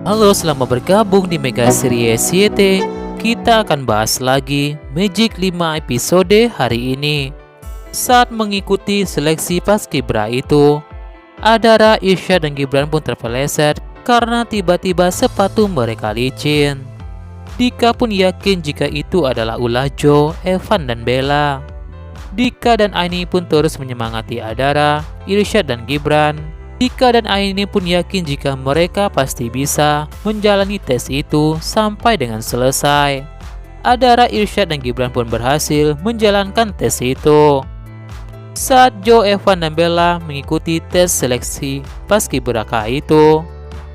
Halo, selamat bergabung di Mega Series YT. Kita akan bahas lagi Magic 5 episode hari ini. Saat mengikuti seleksi Paskibra itu, Adara, Irsyad, dan Gibran pun terpeleset karena tiba-tiba sepatu mereka licin. Dika pun yakin jika itu adalah ulah Jo, Evan, dan Bella. Dika dan Aini pun terus menyemangati Adara, Irsyad, dan Gibran. Dika dan Aini pun yakin jika mereka pasti bisa menjalani tes itu sampai dengan selesai. Adara, Irsyad, dan Gibran pun berhasil menjalankan tes itu. Saat Jo, Evan, dan Bella mengikuti tes seleksi Paskibraka itu,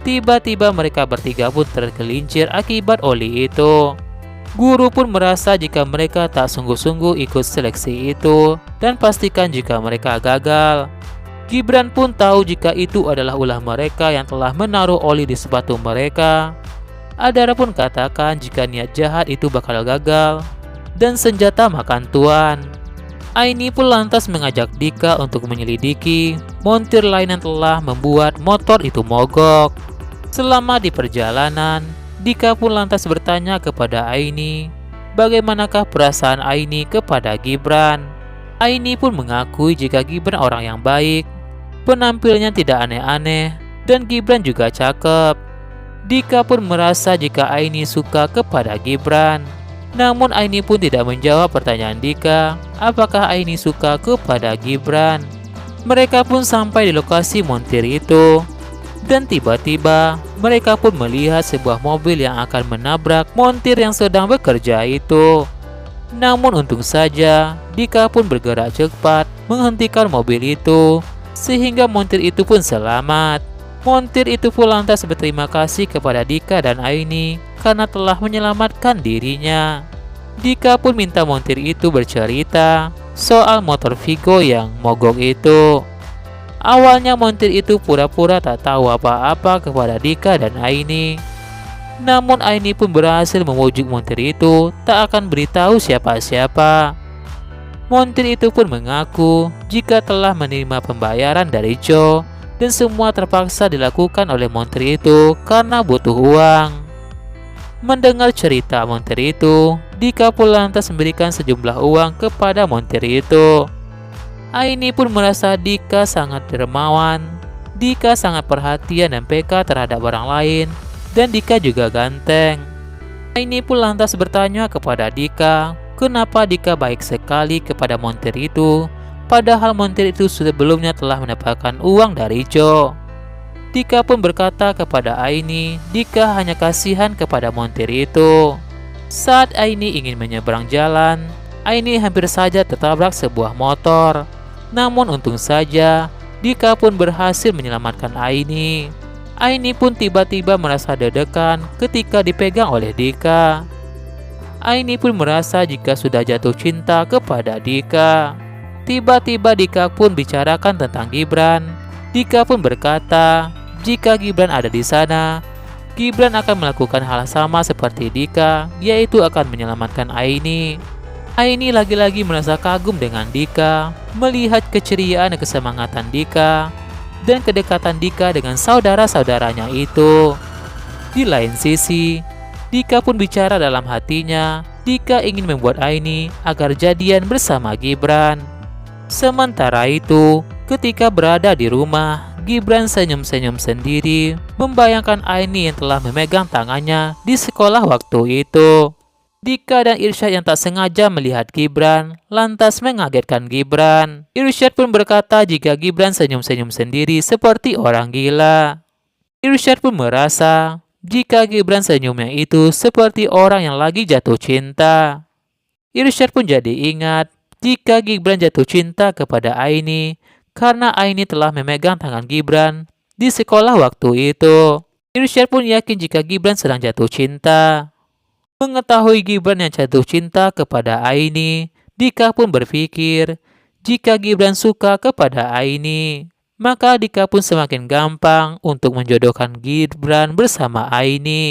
tiba-tiba mereka bertiga pun tergelincir akibat oli itu. Guru pun merasa jika mereka tak sungguh-sungguh ikut seleksi itu dan pastikan jika mereka gagal. Gibran pun tahu jika itu adalah ulah mereka yang telah menaruh oli di sepatu mereka. Adara pun katakan jika niat jahat itu bakal gagal dan senjata makan tuan. Aini pun lantas mengajak Dika untuk menyelidiki montir lain yang telah membuat motor itu mogok. Selama di perjalanan, Dika pun lantas bertanya kepada Aini, bagaimanakah perasaan Aini kepada Gibran. Aini pun mengakui jika Gibran orang yang baik, penampilannya tidak aneh-aneh, dan Gibran juga cakep. Dika pun merasa jika Aini suka kepada Gibran. Namun Aini pun tidak menjawab pertanyaan Dika, apakah Aini suka kepada Gibran. Mereka pun sampai di lokasi montir itu. Dan tiba-tiba mereka pun melihat sebuah mobil yang akan menabrak montir yang sedang bekerja itu. Namun untung saja Dika pun bergerak cepat menghentikan mobil itu, sehingga montir itu pun selamat. Montir itu pun lantas berterima kasih kepada Dika dan Aini karena telah menyelamatkan dirinya. Dika pun minta montir itu bercerita soal motor Vigo yang mogok itu. Awalnya montir itu pura-pura tak tahu apa-apa kepada Dika dan Aini. Namun Aini pun berhasil membujuk montir itu tak akan beritahu siapa-siapa. Montir itu pun mengaku jika telah menerima pembayaran dari Jo dan semua terpaksa dilakukan oleh montir itu karena butuh uang. Mendengar cerita montir itu, Dika pun lantas memberikan sejumlah uang kepada montir itu. Aini pun merasa Dika sangat dermawan. Dika sangat perhatian dan peka terhadap orang lain, dan Dika juga ganteng. Aini pun lantas bertanya kepada Dika, kenapa Dika baik sekali kepada montir itu, padahal montir itu sebelumnya telah mendapatkan uang dari Jo. Dika pun berkata kepada Aini, Dika hanya kasihan kepada montir itu. Saat Aini ingin menyeberang jalan, Aini hampir saja tertabrak sebuah motor. Namun untung saja Dika pun berhasil menyelamatkan Aini. Aini pun tiba-tiba merasa deg-degan ketika dipegang oleh Dika. Aini pun merasa jika sudah jatuh cinta kepada Dika. Tiba-tiba Dika pun bicarakan tentang Gibran. Dika pun berkata, jika Gibran ada di sana, Gibran akan melakukan hal sama seperti Dika, yaitu akan menyelamatkan Aini. Aini lagi-lagi merasa kagum dengan Dika, melihat keceriaan dan kesemangatan Dika, dan kedekatan Dika dengan saudara-saudaranya itu. Di lain sisi, Dika pun bicara dalam hatinya, Dika ingin membuat Aini agar jadian bersama Gibran. Sementara itu, ketika berada di rumah, Gibran senyum-senyum sendiri, membayangkan Aini yang telah memegang tangannya di sekolah waktu itu. Dika dan Irsyad yang tak sengaja melihat Gibran, lantas mengagetkan Gibran. Irsyad pun berkata jika Gibran senyum-senyum sendiri seperti orang gila. Irsyad pun merasa jika Gibran senyumnya itu seperti orang yang lagi jatuh cinta. Irsyad pun jadi ingat jika Gibran jatuh cinta kepada Aini karena Aini telah memegang tangan Gibran di sekolah waktu itu. Irsyad pun yakin jika Gibran sedang jatuh cinta. Mengetahui Gibran yang jatuh cinta kepada Aini, Dika pun berpikir jika Gibran suka kepada Aini, maka Dika pun semakin gampang untuk menjodohkan Gibran bersama Aini.